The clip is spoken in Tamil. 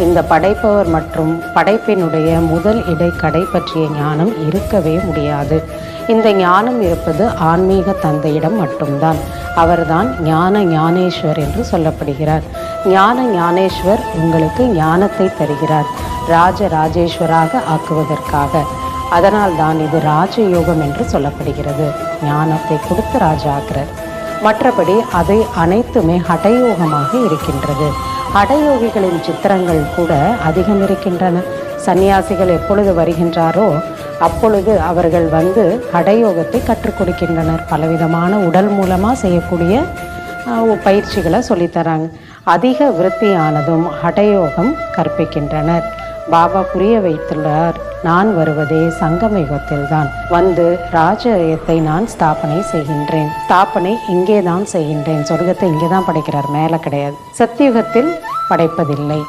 இந்த படைப்பவர் மற்றும் படைப்பினுடைய முதல் இடைக்கடை பற்றிய ஞானம் இருக்கவே முடியாது. இந்த ஞானம் இருப்பது ஆன்மீக தந்தையிடம் மட்டும்தான். அவர்தான் ஞான ஞானேஸ்வர் என்று சொல்லப்படுகிறார். ஞான ஞானேஸ்வர் உங்களுக்கு ஞானத்தை தருகிறார், ராஜராஜேஸ்வராக ஆக்குவதற்காக. அதனால் தான் இது ராஜயோகம் என்று சொல்லப்படுகிறது. ஞானத்தை கொடுத்து ராஜாகிறார். மற்றபடி அதை அனைத்துமே ஹடயோகமாக இருக்கின்றது. ஹடயோகிகளின் சித்திரங்கள் கூட அதிகம் இருக்கின்றன. சன்னியாசிகள் எப்பொழுது வருகின்றாரோ அப்பொழுது அவர்கள் வந்து ஹடயோகத்தை கற்றுக் கொடுக்கின்றனர். பலவிதமான உடல் மூலமாக செய்யக்கூடிய பயிற்சிகளை சொல்லித்தராங்க. அதிக விருத்தியானதும் ஹடயோகம் கற்பிக்கின்றனர். பாபா புரிய வைத்துள்ளார், நான் வருவதே சங்கம யுகத்தில்தான். வந்து ராஜ்யத்தை நான் ஸ்தாபனை செய்கின்றேன். ஸ்தாபனை இங்கே தான் செய்கின்றேன். சொர்க்கத்தை இங்கே தான் படைக்கிறார், மேலே கிடையாது. சத்தியுகத்தில் படைப்பதில்லை.